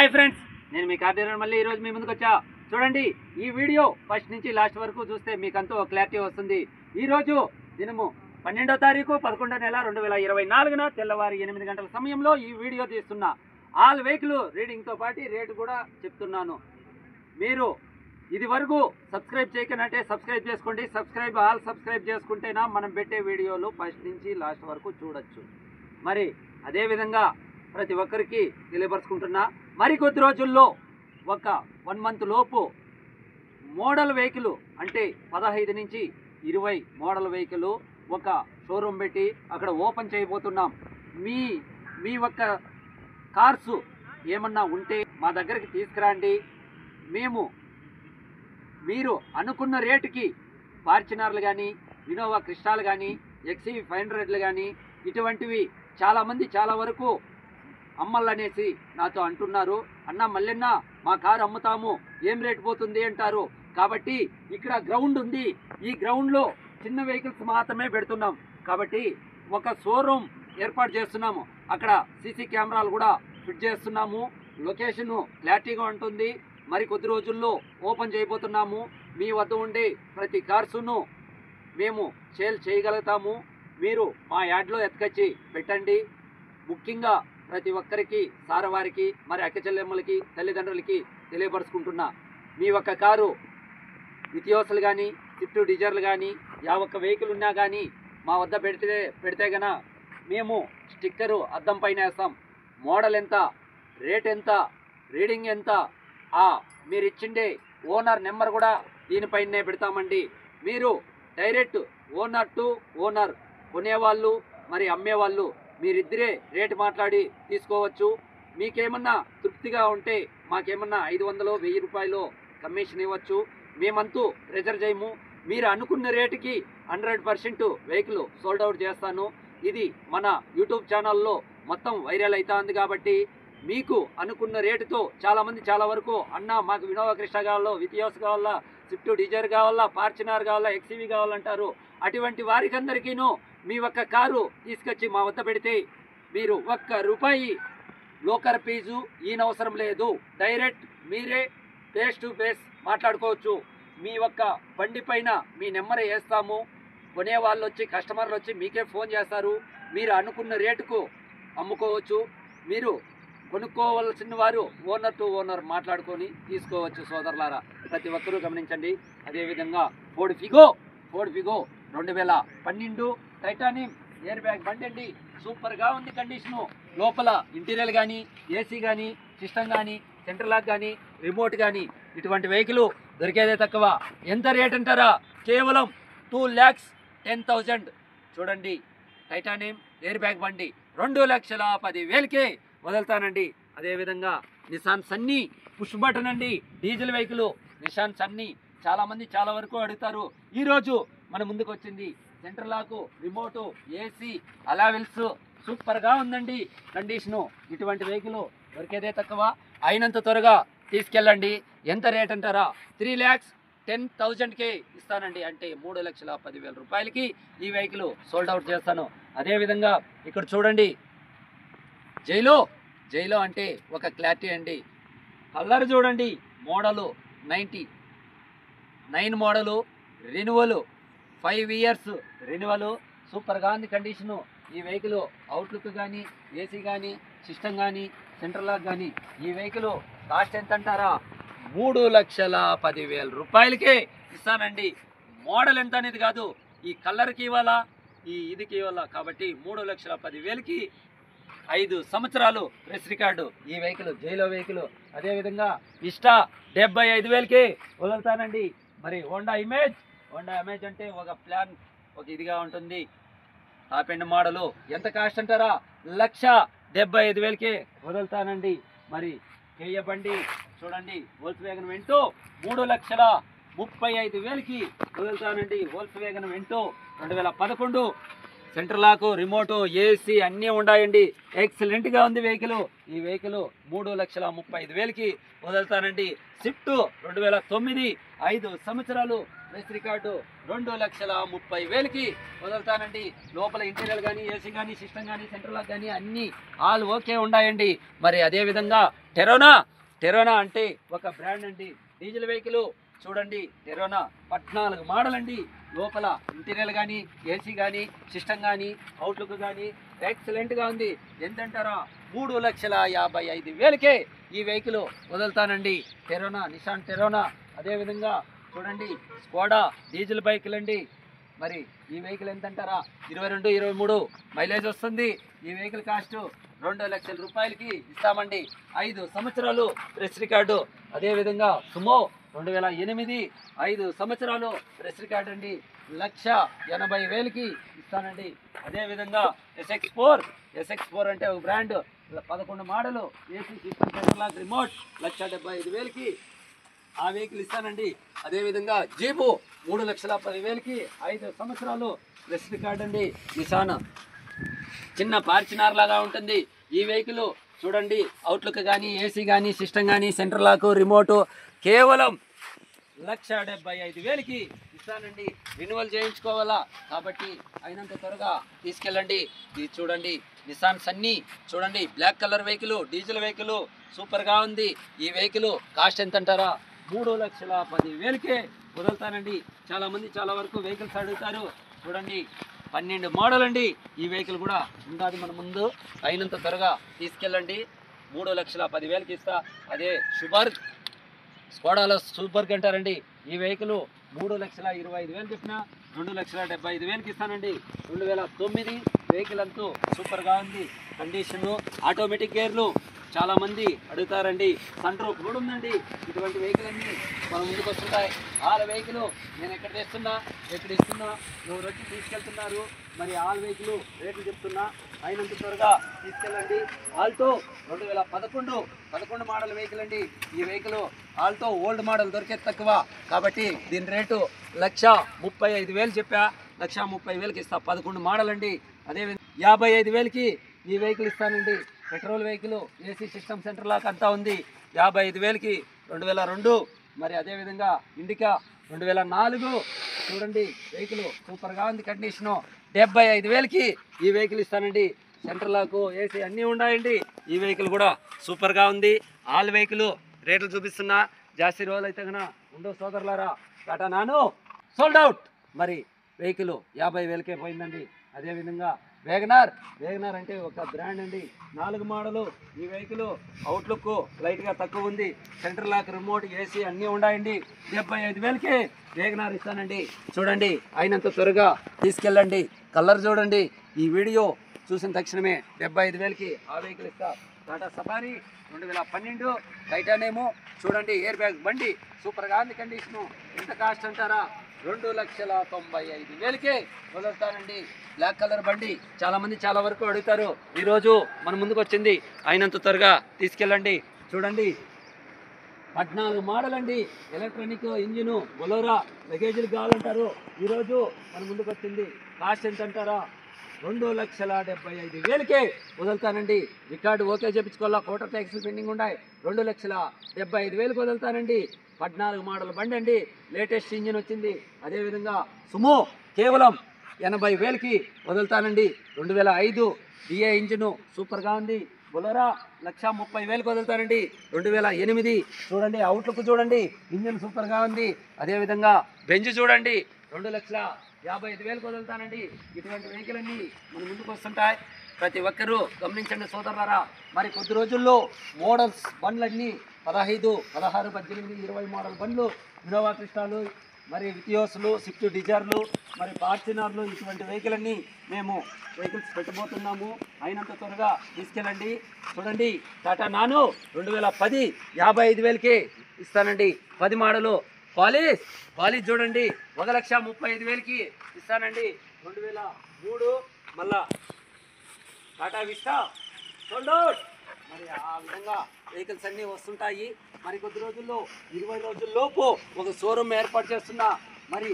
Hi friends, నేను మీ car dealer మళ్ళీ ఈరోజు మీ ముందుకు వచ్చా. చూడండి, ఈ వీడియో ఫస్ట్ నుంచి లాస్ట్ వరకు చూస్తే మీకంతా ఒక క్లారిటీ వస్తుంది. ఈరోజు దినము 12వ తారీఖు 11వ నెల 2024 తెల్లవారి 8 గంటల సమయంలో ఈ వీడియో తీస్తున్నా. ఆల్ వెహికల్ రీడింగ్తో పాటు రేటు కూడా చెప్తున్నాను. మీరు ఇది వరకు సబ్స్క్రైబ్ చేయకనంటే సబ్స్క్రైబ్ చేసుకోండి. సబ్స్క్రైబ్ చేసుకుంటేనా మనం పెట్టే వీడియోలు ఫస్ట్ నుంచి లాస్ట్ వరకు చూడొచ్చు. మరి అదేవిధంగా ప్రతి ఒక్కరికి తెలియపరుచుకుంటున్నా, మరికొద్ది రోజుల్లో ఒక 1 మంత్ లోపు మోడల్ వెహికల్ అంటే 15 నుంచి 20 మోడల్ వెహికల్ ఒక షోరూమ్ పెట్టి అక్కడ ఓపెన్ చేయబోతున్నాం. మీ ఒక్క కార్స్ ఏమన్నా ఉంటే మా దగ్గరికి తీసుకురండి. మీరు అనుకున్న రేటుకి ఫార్చునర్లు కానీ, ఇన్నోవా క్రిస్టాలు కానీ, XUV 500లు కానీ ఇటువంటివి చాలామంది చాలా వరకు అమ్మల్లనేసి నాతో అంటున్నారు. అన్న మల్లెన్న మా కారు అమ్ముతాము, ఏం రేటు పోతుంది అంటారు. కాబట్టి ఇక్కడ గ్రౌండ్ ఉంది, ఈ గ్రౌండ్లో చిన్న వెహికల్స్ మాత్రమే పెడుతున్నాం. కాబట్టి ఒక షోరూమ్ ఏర్పాటు చేస్తున్నాము. అక్కడ సీసీ కెమెరాలు కూడా ఫిట్ చేస్తున్నాము. లొకేషన్ క్లారిటీగా ఉంటుంది. మరి కొద్ది రోజుల్లో ఓపెన్ చేయబోతున్నాము. మీ వద్ద ఉండే ప్రతి కార్సును మేము సేల్ చేయగలుగుతాము. మీరు మా యాడ్లో ఎత్తుకొచ్చి పెట్టండి. ముఖ్యంగా ప్రతి ఒక్కరికి, సారవారికి, మరి అక్క చెల్లెమ్మలకి, తల్లిదండ్రులకి తెలియపరుచుకుంటున్నా, మీ ఒక్క కారు ఇథియోస్లు కానీ, స్విఫ్ట్ డిజైర్లు కానీ, ఒక్క వెహికల్ ఉన్నా కానీ మా వద్ద పెడితే గన మేము స్టిక్కరు అద్దం పైన వేస్తాం. మోడల్ ఎంత, రేట్ ఎంత, రీడింగ్ ఎంత, మీరు ఇచ్చిండే ఓనర్ నెంబర్ కూడా దీనిపైనే పెడతామండి. మీరు డైరెక్ట్ ఓనర్ టు ఓనర్, కొనేవాళ్ళు మరి అమ్మేవాళ్ళు మీరిద్దరే రేటు మాట్లాడి తీసుకోవచ్చు. మీకేమన్నా తృప్తిగా ఉంటే మాకేమన్నా 500, 1000 రూపాయలు కమిషన్ ఇవ్వచ్చు. మేమంతూ రిజర్వ్ చేయము. మీరు అనుకున్న రేటుకి 100% వెహికల్ సోల్డ్ అవుట్ చేస్తాను. ఇది మన యూట్యూబ్ ఛానల్లో మొత్తం వైరల్ అవుతుంది. కాబట్టి మీకు అనుకున్న రేటుతో చాలామంది చాలా వరకు అన్న మాకు ఇన్నోవా క్రిస్టా కావాలో, విథియోస్ కావాలా, స్విఫ్ట్ డిజైర్ కావాలా, ఫార్చునర్ కావాలా, XUV కావాలంటారు. అటువంటి వారికందరికీను మీ ఒక్క కారు తీసుకొచ్చి మా వద్ద పెడితే మీరు ₹1 లోకర్ ఫీజు ఈయనవసరం లేదు. డైరెక్ట్ మీరే ఫేస్ టు ఫేస్ మాట్లాడుకోవచ్చు. మీ ఒక్క బండి పైన మీ నెంబర్ వేస్తాము. కొనేవాళ్ళు వచ్చి, కస్టమర్లు వచ్చి మీకే ఫోన్ చేస్తారు. మీరు అనుకున్న రేటుకు అమ్ముకోవచ్చు. మీరు కొనుక్కోవలసిన వారు ఓనర్ టు ఓనర్ మాట్లాడుకొని తీసుకోవచ్చు. సోదరులారా, ప్రతి ఒక్కరూ గమనించండి. అదేవిధంగా Ford Figo 2012 titanium air bag బండి అండి. సూపర్గా ఉంది కండిషను. లోపల ఇంటీరియర్ కానీ, ఏసీ కానీ, సిస్టమ్ కానీ, సెంట్రల్ లాక్ కానీ, రిమోట్ కానీ ఇటువంటి వెహికల్ దొరికేదే తక్కువ. ఎంత రేట్ అంటారా? కేవలం 2,10,000. చూడండి, టైటానియం ఎయిర్ బ్యాగ్ బండి 2,10,000కే వదులుతానండి. అదేవిధంగా నిసాన్ సన్నీ పుష్ బటన్ అండి, డీజిల్ వెహికల్ నిసాన్ సన్నీ. చాలామంది చాలా వరకు అడుగుతారు. ఈరోజు మన ముందుకు వచ్చింది. Central lock, remote, AC, alloy wheels సూపర్గా ఉందండి కండిషను. ఇటువంటి వెహికల్ దొరికేదే తక్కువ. అయినంత త్వరగా తీసుకెళ్ళండి. ఎంత రేట్ అంటారా? 3,10,000కే ఇస్తానండి. అంటే 3,10,000 రూపాయలకి ఈ వెహికల్ సోల్డ్ అవుట్ చేస్తాను. అదేవిధంగా ఇక్కడ చూడండి, జైలో అంటే ఒక క్లారిటీ అండి. కలర్ చూడండి, model 99 model, renewal 5 years renewal. సూపర్గా ఉంది కండిషను. ఈ వెహికల్ అవుట్లుక్ కానీ, ఏసీ కానీ, సిస్టమ్ కానీ, సెంట్రల్ లాక్ కానీ ఈ వెహికల్ కాస్ట్ ఎంత అంటారా? 3,10,000 రూపాయలకే ఇస్తానండి. మోడల్ ఎంత అనేది కాదు, ఈ కలర్కి ఇవ్వాలా, ఇదికి ఇవ్వాలా. కాబట్టి 3,10,000కి 5 సంవత్సరాలు ప్రెస్ రికార్డు ఈ వెహికల్, జైలో వెహికల్. అదేవిధంగా ఇష్టా 75,000కే వదులుతానండి. మరి హోండా ఇమేజ్ అంటే ఒక ప్లాన్, ఒక ఇదిగా ఉంటుంది. Top end model. ఎంత కాస్ట్ అంటారా? 1,75,000కే వదులుతానండి. మరి కేయ బండి చూడండి, వోల్క్స్వ్యాగన్ వెంటో 3,35,000కి వదులుతానండి. Volkswagen Vento 2011 central lock, remote, AC అన్నీ ఉన్నాయండి. ఎక్సలెంట్గా ఉంది వెహికల్. ఈ వెహికల్ 3,35,000కి వదులుతానండి. స్విఫ్ట్ 2009 5 సంవత్సరాలు ప్రెస్ రికార్డు 2,30,000కి వదులుతానండి. లోపల ఇంటీరియర్ కానీ, ఏసీ కానీ, సిస్టమ్ కానీ, సెంట్రల్ లాక్ కానీ అన్నీ ఆల్ ఓకే ఉన్నాయండి. మరి అదేవిధంగా టెరోనా టెరోనా అంటే ఒక బ్రాండ్ అండి. డీజిల్ వెహికల్ చూడండి, టెరోనా 14 మోడల్ అండి. లోపల ఇంటీరియర్ కానీ, ఏసీ కానీ, సిస్టమ్ కానీ, అవుట్లుక్ కానీ ఎక్సలెంట్గా ఉంది. ఎంతంటారా, 3,55,000కే ఈ వెహికల్ వదులుతానండి. టెరోనా, నిసాన్ టెరోనా. అదేవిధంగా చూడండి, స్కోడా డీజిల్ బైకులు అండి. మరి ఈ వెహికల్ ఎంతంటారా, 22, 23 మైలేజ్ వస్తుంది. ఈ వెహికల్ కాస్ట్ 2 లక్షల రూపాయలకి ఇస్తామండి. 5 సంవత్సరాలు ప్రెస్ రికార్డు. అదేవిధంగా సుమో 2008 5 సంవత్సరాలు ప్రెస్ రికార్డు అండి. 1,80,000కి ఇస్తానండి. అదేవిధంగా SX4 అంటే ఒక brand, 11 model, AC system, centre lock, remote, 1,75,000కి ఆ వెహికల్ ఇస్తానండి. అదేవిధంగా జీపు 3,10,000కి 5 సంవత్సరాలు ప్రెస్ రికార్డ్ అండి. నిసాన్ చిన్న ఫార్చునర్ లాగా ఉంటుంది ఈ వెహికల్. చూడండి, అవుట్లుక్ కానీ, ఏసీ కానీ, సిస్టమ్ కానీ, సెంటర్ లాక్, రిమోట్ కేవలం 1,75,000కి ఇస్తానండి. రెన్యువల్ చేయించుకోవాలా కాబట్టి అయినంత త్వరగా తీసుకెళ్ళండి. ఇది చూడండి, నిసాన్ సన్నీ చూడండి, black colour vehicle, diesel vehicle సూపర్గా ఉంది. ఈ వెహికల్ కాస్ట్ ఎంత అంటారా, 3,10,000కే వదులుతానండి. చాలామంది చాలా వరకు వెహికల్స్ అడుగుతారు. చూడండి, 12 మోడల్ అండి. ఈ వెహికల్ కూడా ఉండాలి మన ముందు. అయినంత త్వరగా తీసుకెళ్ళండి. 3,10,000కి ఇస్తా. అదే స్కోడాలో సూపర్ అంటారండి. ఈ వెహికల్ 3,25,000 చెప్పిన 2,75,000కి ఇస్తానండి. 2009 వెహికల్ అంతా సూపర్గా ఉంది. కండిషను, ఆటోమేటిక్ గేర్లు చాలామంది అడుగుతారండి. సన్ రూఫ్ కూడా ఉందండి. ఇటువంటి వెహికల్ అన్నీ మన ముందుకు వస్తుంటాయి. ఆల్ వెహికల్ నేను ఎక్కడ తెస్తున్నా, ఎక్కడ ఇస్తున్నా, ఎవరు వచ్చి తీసుకెళ్తున్నారు, మరి ఆల్ వెహికల్ రేట్లు చెప్తున్నా. అయినంత త్వరగా తీసుకెళ్ళండి. ఆల్టో 2011 మోడల్ వెహికల్ అండి. ఈ వెహికల్ ఆల్టో ఓల్డ్ మోడల్ దొరికేది తక్కువ కాబట్టి దీని రేటు 1,35,000 చెప్పా. 1,30,000కి ఇస్తా. 11 మోడల్ అండి. అదేవిధంగా 55,000కి ఈ వెహికల్ ఇస్తానండి. Petrol vehicle, AC system, centre lock అంతా ఉంది. 55,000కి 2002. మరి అదేవిధంగా ఇండికా 2004 చూడండి, వెహికల్ సూపర్గా ఉంది కండిషను. 75,000కి ఈ వెహికల్ ఇస్తానండి. సెంటర్ లాక్, ఏసీ అన్నీ ఉన్నాయండి. ఈ వెహికల్ కూడా సూపర్గా ఉంది. ఆల్ వెహికల్ రేట్లు చూపిస్తున్నా. జాస్తి రోజులు అయితే కన్నా ఉండవు సోదరులారా. Tata nano sold out. మరి వెహికల్ 50,000కే పోయిందండి. అదేవిధంగా వేగనార్ అంటే ఒక బ్రాండ్ అండి. 4 మోడలు. ఈ వెహికల్ అవుట్లుక్ లైట్గా తక్కువ ఉంది. సెంటర్ లాక్, రిమోట్, ఏసీ అన్నీ ఉన్నాయండి. 75,000కే వేగనార్ ఇస్తానండి. చూడండి, అయినంత త్వరగా తీసుకెళ్ళండి. కలర్ చూడండి. ఈ వీడియో చూసిన తక్షణమే 75,000కి ఆ వెహికల్ ఇస్తా. టాటా సఫారీ 2012 టైటానేమో చూడండి, ఎయిర్ బ్యాగ్ బండి సూపర్గా ఉంది కండిషను. ఎంత కాస్ట్ అంటారా, 2,95,000కే వదులుతానండి. బ్లాక్ కలర్ బండి చాలామంది చాలా వరకు అడుగుతారు. ఈరోజు మన ముందుకు వచ్చింది. అయినంత త్వరగా తీసుకెళ్ళండి. చూడండి, 14 మోడల్ అండి. ఎలక్ట్రానిక్ ఇంజిను, బొలోరా, లగేజీలు కావాలంటారు. ఈరోజు మన ముందుకు వచ్చింది. కాస్ట్ ఎంత అంటారా, 2,75,000కే వదులుతానండి. రికార్డు ఓకే చేయించుకోవాలా, కోటర్ ట్యాక్సీలు పెండింగ్ ఉన్నాయి. 2,75,000కి వదులుతానండి. 14 మోడల్ బండి అండి. లేటెస్ట్ ఇంజిన్ వచ్చింది. అదేవిధంగా సుమో కేవలం 80,000కి వదులుతానండి. 2005 డిఏ ఇంజిను సూపర్గా ఉంది. బొలోరా 1,30,000కి వదులుతానండి. 2008 చూడండి, అవుట్లుక్ చూడండి, ఇంజిన్ సూపర్గా ఉంది. అదేవిధంగా బెంజ్ చూడండి, 2,55,000కి వదులుతానండి. ఇటువంటి వెహికల్ అన్నీ మన ముందుకు వస్తుంటాయి. ప్రతి ఒక్కరూ గమనించండి సోదరులారా. మరి కొద్ది రోజుల్లో మోడల్స్ బండ్లన్నీ 15, 16, 18, 20 మోడల్ బండ్లు, ఇన్నోవా క్రిస్టాలు, మరి విటియోస్లు, స్విఫ్ట్ డిజైర్లు, మరి ఫార్చునర్లు, ఇటువంటి వెహికల్ అన్నీ మేము వెహికల్స్ పెట్టబోతున్నాము. అయినంత త్వరగా తీసుకెళ్ళండి. చూడండి, టాటా నానో 2010 55,000కే ఇస్తానండి. 10 మోడలు. పాలిస్ చూడండి, 1,35,000కి ఇస్తానండి. 2003 మళ్ళా టాటా విస్టా సోల్డ్ అవుట్. మరి ఆ విధంగా వెహికల్స్ అన్నీ వస్తుంటాయి. మరి కొద్ది రోజుల్లో 20 రోజుల్లోపు ఒక షోరూమ్ ఏర్పాటు చేస్తున్నా. మరి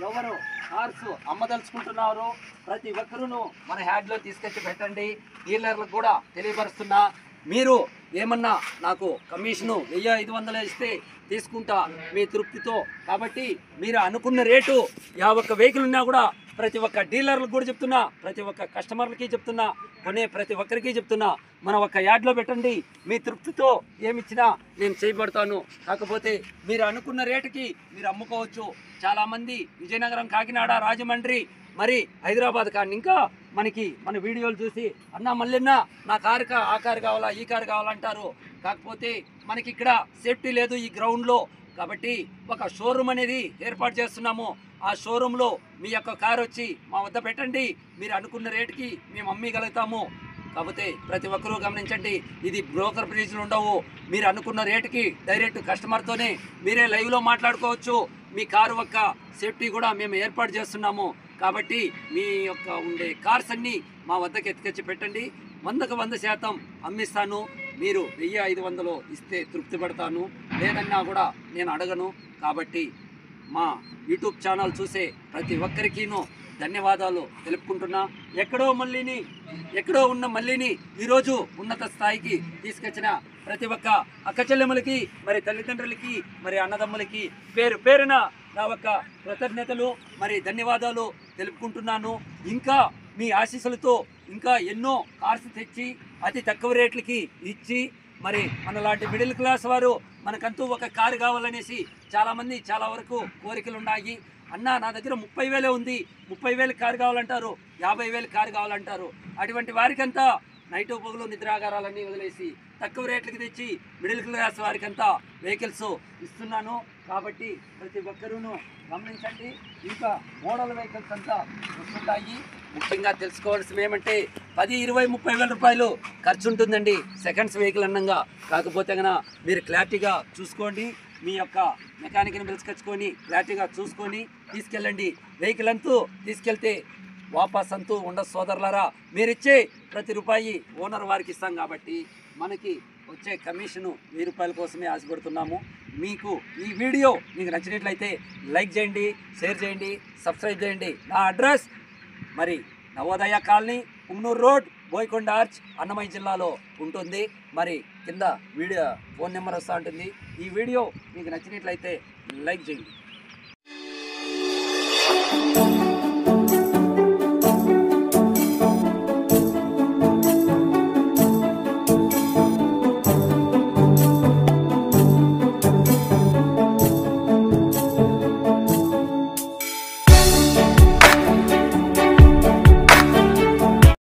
ఎవరు కార్స్ అమ్మదలుచుకుంటున్నారో ప్రతి ఒక్కరూ మన హ్యాడ్లో తీసుకొచ్చి పెట్టండి. డీలర్లకు కూడా తెలియపరుస్తున్నా. మీరు ఏమన్నా నాకు కమిషను 1,500 ఇస్తే తీసుకుంటా మీ తృప్తితో. కాబట్టి మీరు అనుకున్న రేటు 51 వెహికల్ ఉన్నా కూడా ప్రతి ఒక్క డీలర్లకు కూడా చెప్తున్నా, ప్రతి ఒక్క కస్టమర్లకి చెప్తున్నా, కొనే ప్రతి ఒక్కరికి చెప్తున్నా, మన ఒక యార్డ్లో పెట్టండి, మీ తృప్తితో ఏమిచ్చినా నేను చేయబడతాను. కాకపోతే మీరు అనుకున్న రేటుకి మీరు అమ్ముకోవచ్చు. చాలామంది విజయనగరం, కాకినాడ, రాజమండ్రి, మరి హైదరాబాద్ కానీ ఇంకా మన వీడియోలు చూసి అన్న మళ్ళీ నా ఆ కారు కావాలా, ఈ కారు కావాలంటారు. కాకపోతే మనకి ఇక్కడ సేఫ్టీ లేదు ఈ గ్రౌండ్లో. కాబట్టి ఒక షోరూమ్ అనేది ఏర్పాటు చేస్తున్నాము. ఆ షోరూంలో మీ యొక్క కారు వచ్చి మా వద్ద పెట్టండి, మీరు అనుకున్న రేటుకి మేము అమ్మగలుగుతాము. కాకపోతే ప్రతి ఒక్కరూ గమనించండి, ఇది బ్రోకర్ ప్రైజ్లు ఉండవు. మీరు అనుకున్న రేటుకి డైరెక్ట్ కస్టమర్తోనే మీరే లైవ్లో మాట్లాడుకోవచ్చు. మీ కారు యొక్క సేఫ్టీ కూడా మేము ఏర్పాటు చేస్తున్నాము. కాబట్టి మీ యొక్క ఉండే కార్స్ అన్నీ మా వద్దకు ఎత్తుకొచ్చి పెట్టండి. 100కు 100% అమ్మిస్తాను. మీరు 1500 ఇస్తే తృప్తి పడతాను, లేదన్నా కూడా నేను అడగను. కాబట్టి మా యూట్యూబ్ ఛానల్ చూసే ప్రతి ఒక్కరికీను ధన్యవాదాలు తెలుపుకుంటున్నా. ఎక్కడో ఉన్న మల్లిని ఈరోజు ఉన్నత స్థాయికి తీసుకొచ్చిన ప్రతి ఒక్క అక్కచెల్లెములకి, మరి తల్లిదండ్రులకి, మరి అన్నదమ్ములకి పేరున నా ఒక్క కృతజ్ఞతలు, మరి ధన్యవాదాలు తెలుపుకుంటున్నాను. ఇంకా మీ ఆశీస్సులతో ఇంకా ఎన్నో కార్స్ తెచ్చి అతి తక్కువ రేట్లకి ఇచ్చి, మరి మనలాంటి మిడిల్ క్లాస్ వారు మనకంటూ ఒక కారు కావాలనేసి చాలామంది చాలా వరకు కోరికలు ఉన్నాయి. అన్న నా దగ్గర 30,000 ఉంది, 30,000 కారు కావాలంటారు, 50,000 కారు కావాలంటారు. అటువంటి వారికంతా నైట్ పగులు నిద్రాగారాలన్నీ వదిలేసి తక్కువ రేట్లకి తెచ్చి మిడిల్ క్లాస్ వారికంతా వెహికల్స్ ఇస్తున్నాను. కాబట్టి ప్రతి ఒక్కరూను గమనించండి. ఇంకా మోడల్ వెహికల్స్ అంతా వస్తుంటాయి. ముఖ్యంగా తెలుసుకోవాల్సింది ఏమంటే 10, 20, 30,000 రూపాయలు ఖర్చు ఉంటుందండి సెకండ్స్ వెహికల్ అన్నంగా. కాకపోతే కనుక మీరు క్లారిటీగా చూసుకోండి, మీ యొక్క మెకానిక్ని పిలుచుకొచ్చుకొని క్లారిటీగా చూసుకొని తీసుకెళ్ళండి. వెహికల్ అంతా తీసుకెళ్తే వాపస్ అంతూ ఉండదు సోదరులారా. మీరిచ్చే ప్రతి రూపాయి ఓనర్ వారికి ఇస్తాం. కాబట్టి మనకి వచ్చే కమిషను 1000 రూపాయల కోసమే ఆశపడుతున్నాము. మీకు ఈ వీడియో మీకు నచ్చినట్లయితే లైక్ చేయండి, షేర్ చేయండి, సబ్స్క్రైబ్ చేయండి. నా అడ్రస్ మరి Navodaya colony, Punganur road, Boyakonda arch, Annamayya జిల్లాలో ఉంటుంది. మరి కింద వీడియో ఫోన్ నెంబర్ వస్తూ ఉంటుంది. ఈ వీడియో మీకు నచ్చినట్లయితే లైక్ చేయండి.